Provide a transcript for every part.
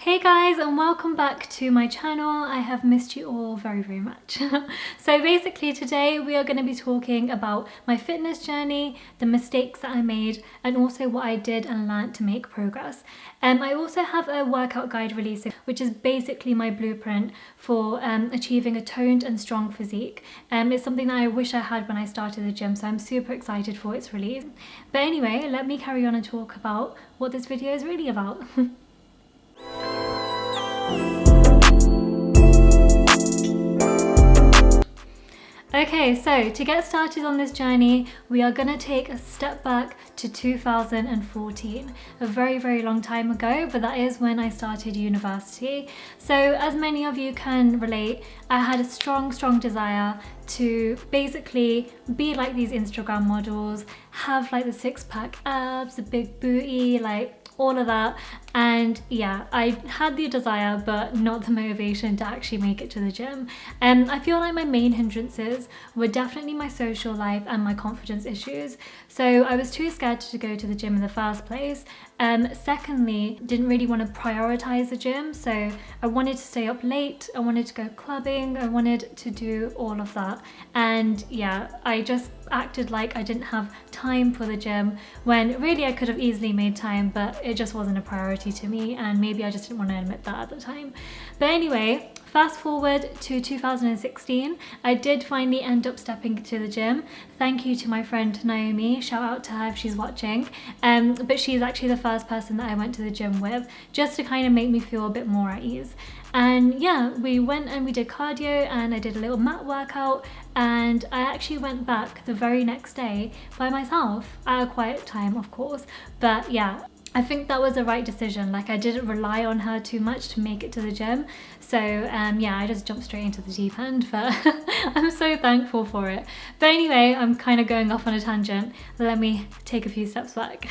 Hey guys, and welcome back to my channel. I have missed you all very much. So basically today we are going to be talking about my fitness journey, the mistakes that I made, and also what I did and learned to make progress. I also have a workout guide releasing, which is basically my blueprint for achieving a toned and strong physique. It's something that I wish I had when I started the gym, so I'm super excited for its release. But anyway, let me carry on and talk about what this video is really about. Okay, so to get started on this journey, we are going to take a step back to 2014, a very long time ago, but that is when I started university. So as many of you can relate, I had a strong desire to basically be like these Instagram models, have like the six-pack abs, the big booty, like all of that. And yeah, I had the desire but not the motivation to actually make it to the gym. I feel like my main hindrances were definitely my social life and my confidence issues. So I was too scared to go to the gym in the first place. Secondly, didn't really want to prioritize the gym, so I wanted to stay up late, I wanted to go clubbing, I wanted to do all of that. And yeah, I just acted like I didn't have time for the gym when really I could have easily made time, but it just wasn't a priority to me, and maybe I just didn't want to admit that at the time. But anyway, fast forward to 2016, I did finally end up stepping to the gym. Thank you to my friend Naomi, shout out to her if she's watching. But she's actually the first person that I went to the gym with, just to kind of make me feel a bit more at ease. And yeah, we went and we did cardio, and I did a little mat workout, and I actually went back the very next day by myself at a quiet time, of course. But yeah, I think that was the right decision. Like, I didn't rely on her too much to make it to the gym. So yeah, I just jumped straight into the deep end, but I'm so thankful for it. But anyway, I'm kind of going off on a tangent. Let me take a few steps back.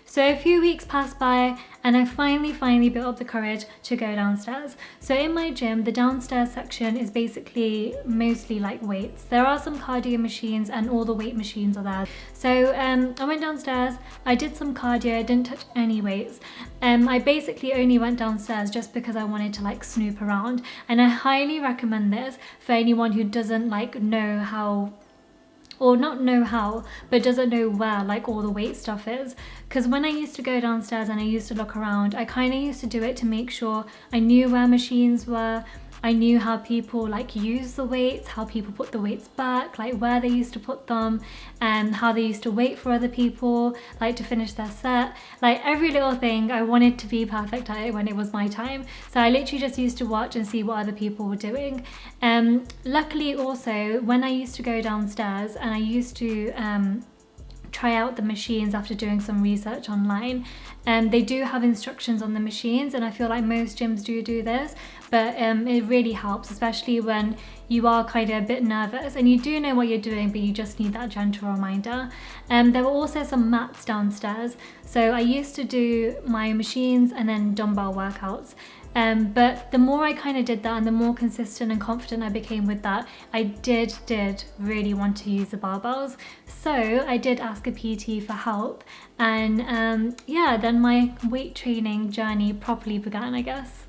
So a few weeks passed by, and I finally built up the courage to go downstairs. So in my gym, the downstairs section is basically mostly like weights. There are some cardio machines and all the weight machines are there. So I went downstairs, I did some cardio, I didn't touch any weights. I basically only went downstairs just because I wanted to like snoop around. And I highly recommend this for anyone who doesn't like know how, or not know how, but doesn't know where like all the weight stuff is. Because when I used to go downstairs and I used to look around, I kind of used to do it to make sure I knew where machines were, I knew how people like use the weights, how people put the weights back, like where they used to put them, and how they used to wait for other people like to finish their set. Like every little thing, I wanted to be perfect at it when it was my time. So I literally just used to watch and see what other people were doing. Luckily also, when I used to go downstairs and I used to try out the machines after doing some research online, they do have instructions on the machines, and I feel like most gyms do this, but it really helps, especially when you are kind of a bit nervous and you do know what you're doing, but you just need that gentle reminder. There were also some mats downstairs, so I used to do my machines and then dumbbell workouts. But the more I kind of did that and the more consistent and confident I became with that, I did really want to use the barbells. So I did ask a PT for help, and yeah, then my weight training journey properly began, I guess.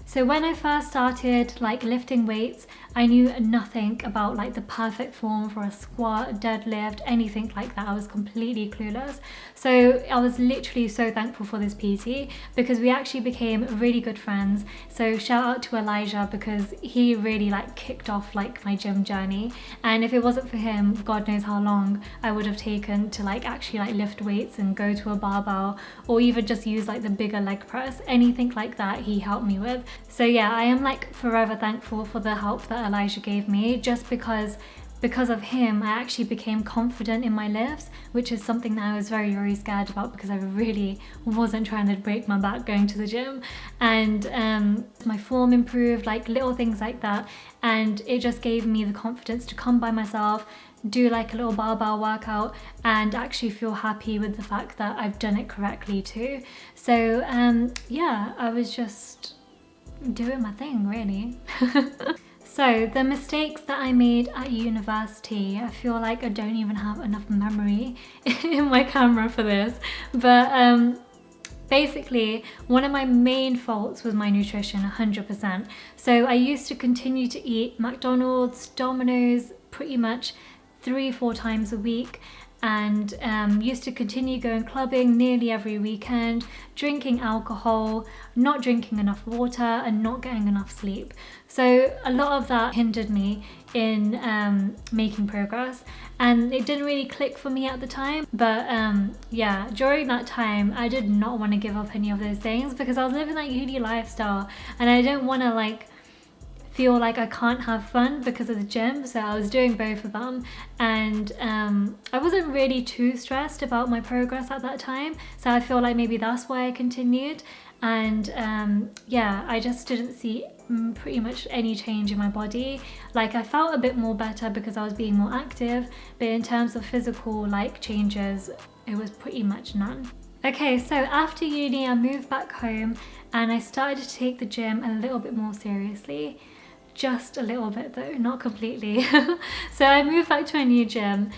So when I first started like lifting weights, I knew nothing about like the perfect form for a squat, deadlift, anything like that. I was completely clueless. So I was literally so thankful for this PT because we actually became really good friends. So shout out to Elijah, because he really like kicked off like my gym journey. And if it wasn't for him, God knows how long I would have taken to like actually like lift weights and go to a barbell, or even just use like the bigger leg press, anything like that he helped me with. So yeah, I am like forever thankful for the help that Elijah gave me, just because of him I actually became confident in my lifts, which is something that I was very scared about because I really wasn't trying to break my back going to the gym. And my form improved, like little things like that, and it just gave me the confidence to come by myself, do like a little barbell workout, and actually feel happy with the fact that I've done it correctly too. So yeah, I was just doing my thing really. So the mistakes that I made at university, I feel like I don't even have enough memory in my camera for this, but Basically, one of my main faults was my nutrition, 100%. So I used to continue to eat McDonald's, Domino's, pretty much 3-4 times a week, and used to continue going clubbing nearly every weekend, drinking alcohol, not drinking enough water, and not getting enough sleep. So a lot of that hindered me in making progress, and it didn't really click for me at the time. But yeah, during that time I did not want to give up any of those things because I was living that uni lifestyle, and I didn't want to like feel like I can't have fun because of the gym. So I was doing both of them, and I wasn't really too stressed about my progress at that time, so I feel like maybe that's why I continued. And yeah, I just didn't see pretty much any change in my body. Like, I felt a bit more better because I was being more active, but in terms of physical like changes, it was pretty much none. Okay, so after uni I moved back home and I started to take the gym a little bit more seriously. Just a little bit though, not completely. So I moved back to a new gym.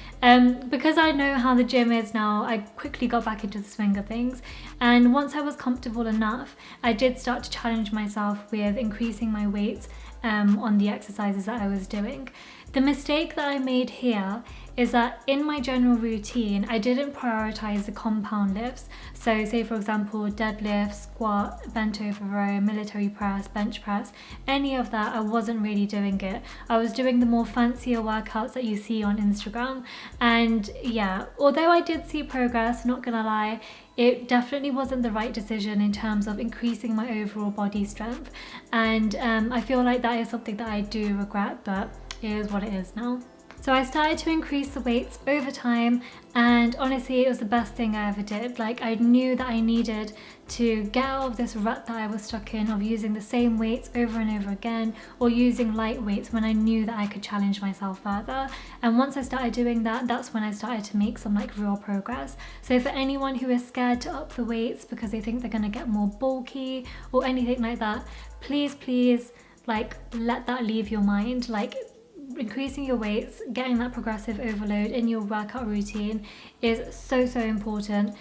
Because I know how the gym is now, I quickly got back into the swing of things. And once I was comfortable enough, I did start to challenge myself with increasing my weights on the exercises that I was doing. The mistake that I made here is that in my general routine, I didn't prioritize the compound lifts. So say for example, deadlift, squat, bent over row, military press, bench press, any of that, I wasn't really doing it. I was doing the more fancier workouts that you see on Instagram. And yeah, although I did see progress, not gonna lie, it definitely wasn't the right decision in terms of increasing my overall body strength. And I feel like that is something that I do regret, but it is what it is now. So I started to increase the weights over time, and honestly it was the best thing I ever did. Like, I knew that I needed to get out of this rut that I was stuck in of using the same weights over and over again, or using light weights when I knew that I could challenge myself further. And once I started doing that, that's when I started to make some like real progress. So for anyone who is scared to up the weights because they think they're gonna get more bulky or anything like that, please like let that leave your mind. Like, increasing your weights, getting that progressive overload in your workout routine is so important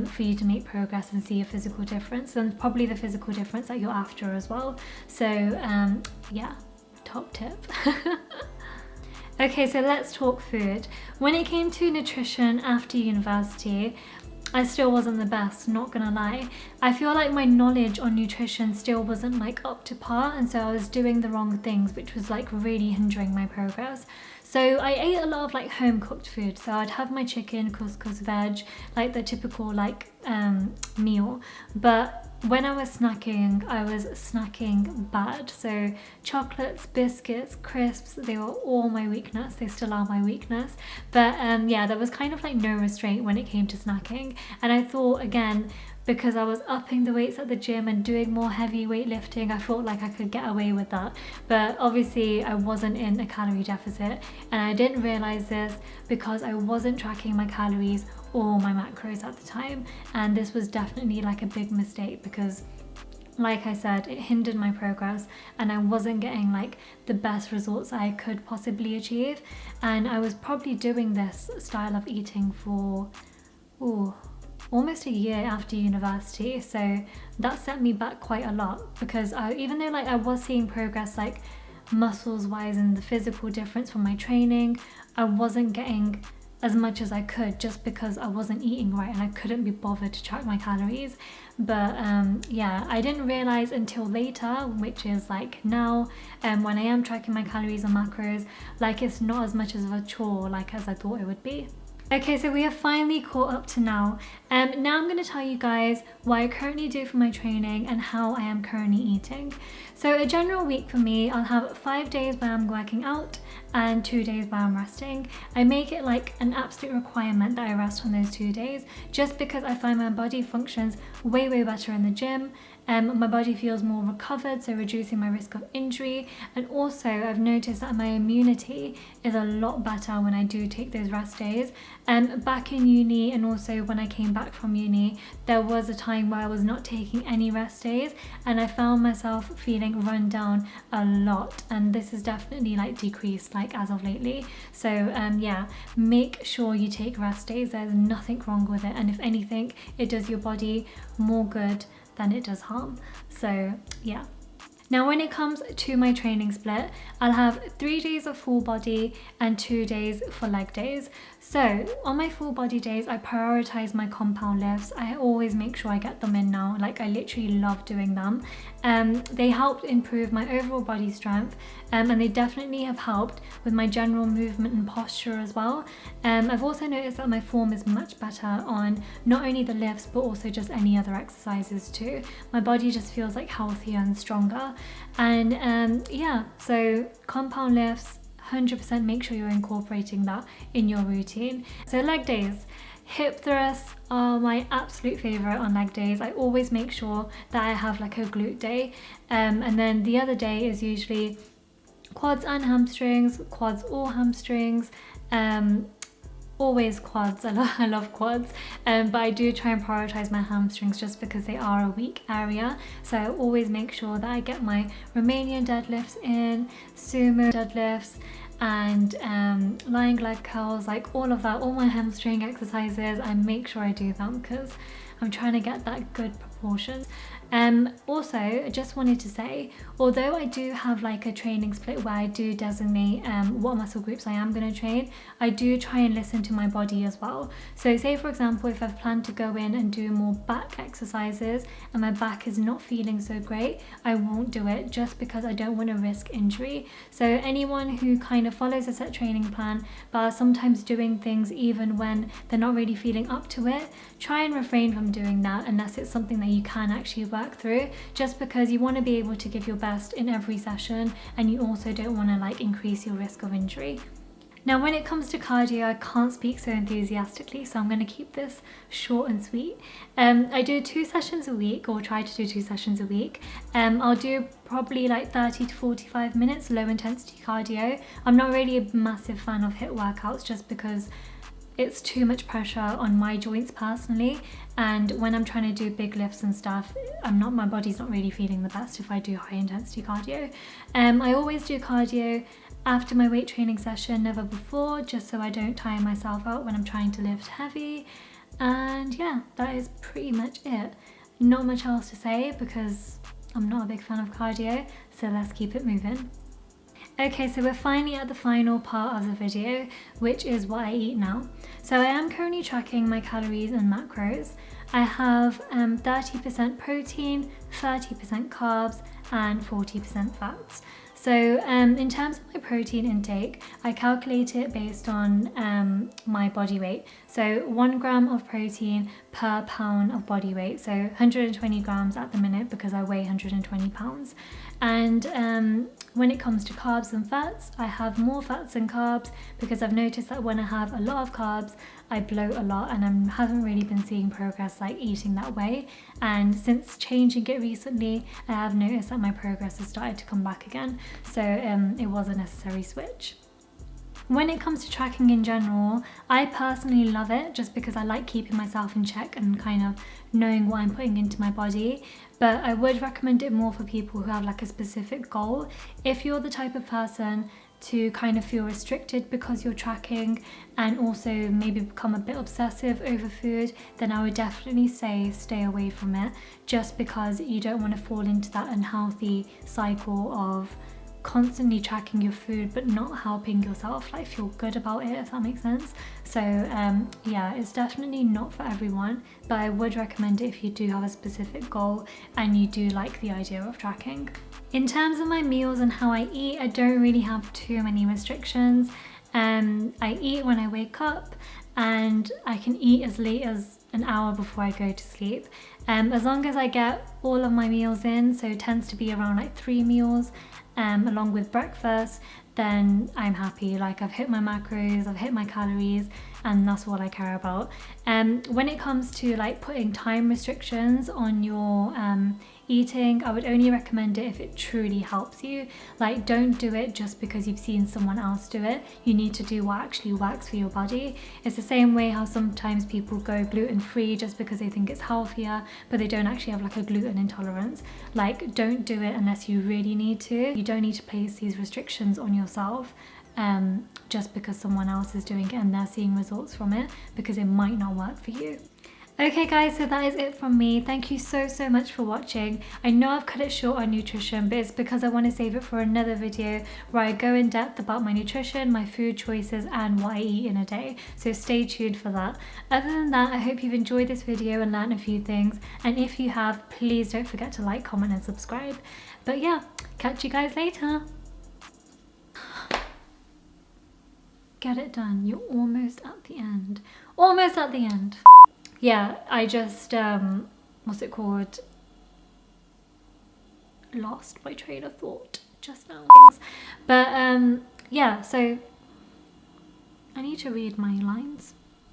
for you to make progress and see a physical difference, and probably the physical difference that you're after as well. So yeah, top tip. Okay, so let's talk food. When it came to nutrition after university, I still wasn't the best, not gonna lie. I feel like my knowledge on nutrition still wasn't like up to par, and so I was doing the wrong things, which was like really hindering my progress. So I ate a lot of like home cooked food. So I'd have my chicken, couscous, veg, like the typical like meal. But when I was snacking bad. So chocolates, biscuits, crisps, they were all my weakness. They still are my weakness. But yeah, there was kind of like no restraint when it came to snacking. And I thought, again, because I was upping the weights at the gym and doing more heavy weightlifting, I felt like I could get away with that. But obviously I wasn't in a calorie deficit, and I didn't realize this because I wasn't tracking my calories or my macros at the time. And this was definitely like a big mistake because, like I said, it hindered my progress, and I wasn't getting like the best results I could possibly achieve. And I was probably doing this style of eating for almost a year after university, so that set me back quite a lot because even though like I was seeing progress like muscles wise and the physical difference from my training, I wasn't getting as much as I could just because I wasn't eating right and I couldn't be bothered to track my calories. But yeah, I didn't realize until later, which is like now, when I am tracking my calories and macros, like it's not as much of a chore like as I thought it would be. Okay, so we are finally caught up to now. Now I'm going to tell you guys what I currently do for my training and how I am currently eating. So a general week for me, I'll have 5 days where I'm working out and 2 days where I'm resting. I make it like an absolute requirement that I rest on those 2 days, just because I find my body functions way better in the gym. My body feels more recovered, so reducing my risk of injury. And also I've noticed that my immunity is a lot better when I do take those rest days. Back in uni, and also when I came back from uni, there was a time where I was not taking any rest days, and I found myself feeling run down a lot, and this has definitely like decreased like as of lately. So yeah, make sure you take rest days. There's nothing wrong with it, and if anything, it does your body more good than it does harm. So yeah. Now when it comes to my training split, I'll have 3 days of full body and 2 days for leg days. So on my full body days, I prioritize my compound lifts. I always make sure I get them in now. Like, I literally love doing them. They helped improve my overall body strength, and they definitely have helped with my general movement and posture as well. I've also noticed that my form is much better on not only the lifts but also just any other exercises too. My body just feels like healthier and stronger. And yeah, so compound lifts, 100% make sure you're incorporating that in your routine. So leg days. Hip thrusts are my absolute favorite on leg days. I always make sure that I have like a glute day, and then the other day is usually quads and hamstrings, quads or hamstrings, always quads. I love quads, but I do try and prioritize my hamstrings just because they are a weak area. So I always make sure that I get my Romanian deadlifts in, sumo deadlifts, and lying leg curls, like all of that, all my hamstring exercises. I make sure I do them because I'm trying to get that good proportion. Also, I just wanted to say, although I do have like a training split where I do designate what muscle groups I am going to train, I do try and listen to my body as well. So say for example, if I've planned to go in and do more back exercises and my back is not feeling so great, I won't do it just because I don't want to risk injury. So anyone who kind of follows a set training plan but are sometimes doing things even when they're not really feeling up to it, try and refrain from doing that unless it's something that you can actually work through, just because you want to be able to give your best in every session and you also don't want to like increase your risk of injury. Now when it comes to cardio, I can't speak so enthusiastically, so I'm going to keep this short and sweet. I do 2 sessions a week, or try to do 2 sessions a week. I'll do probably like 30 to 45 minutes low intensity cardio. I'm not really a massive fan of HIIT workouts just because it's too much pressure on my joints personally, and when I'm trying to do big lifts and stuff, my body's not really feeling the best if I do high intensity cardio. I always do cardio after my weight training session, never before, just so I don't tire myself out when I'm trying to lift heavy. And yeah, that is pretty much it. Not much else to say because I'm not a big fan of cardio, so let's keep it moving. Okay, so we're finally at the final part of the video, which is what I eat now. So I am currently tracking my calories and macros. I have 30% protein, 30% carbs, and 40% fats. So in terms of my protein intake, I calculate it based on my body weight. So 1 gram of protein per pound of body weight. So 120 grams at the minute because I weigh 120 pounds. And when it comes to carbs and fats, I have more fats than carbs because I've noticed that when I have a lot of carbs, I bloat a lot, and I haven't really been seeing progress like eating that way. And since changing it recently, I have noticed that my progress has started to come back again. So it was a necessary switch. When it comes to tracking in general, I personally love it just because I like keeping myself in check and kind of knowing what I'm putting into my body. But I would recommend it more for people who have like a specific goal. If you're the type of person to kind of feel restricted because you're tracking and also maybe become a bit obsessive over food, then I would definitely say stay away from it, just because you don't want to fall into that unhealthy cycle of constantly tracking your food but not helping yourself like feel good about it, if that makes sense. So yeah, it's definitely not for everyone, but I would recommend it if you do have a specific goal and you do like the idea of tracking. In terms of my meals and how I eat, I don't really have too many restrictions. I eat when I wake up, and I can eat as late as an hour before I go to sleep. As long as I get all of my meals in, so it tends to be around like 3 meals along with breakfast, then I'm happy. Like, I've hit my macros, I've hit my calories, and that's all I care about. When it comes to like putting time restrictions on your eating, I would only recommend it if it truly helps you. Like, don't do it just because you've seen someone else do it. You need to do what actually works for your body. It's the same way how sometimes people go gluten-free just because they think it's healthier, but they don't actually have like a gluten intolerance. Like, don't do it unless you really need to. You don't need to place these restrictions on yourself just because someone else is doing it and they're seeing results from it, because it might not work for you. Okay guys, so that is it from me. Thank you so much for watching. I know I've cut it short on nutrition, but it's because I want to save it for another video where I go in depth about my nutrition, my food choices, and what I eat in a day. So stay tuned for that. Other than that, I hope you've enjoyed this video and learned a few things. And if you have, please don't forget to like, comment, and subscribe. But yeah, catch you guys later. Get it done. You're almost at the end. Almost at the end. Yeah, I just, what's it called? Lost my train of thought just now. But yeah, so I need to read my lines.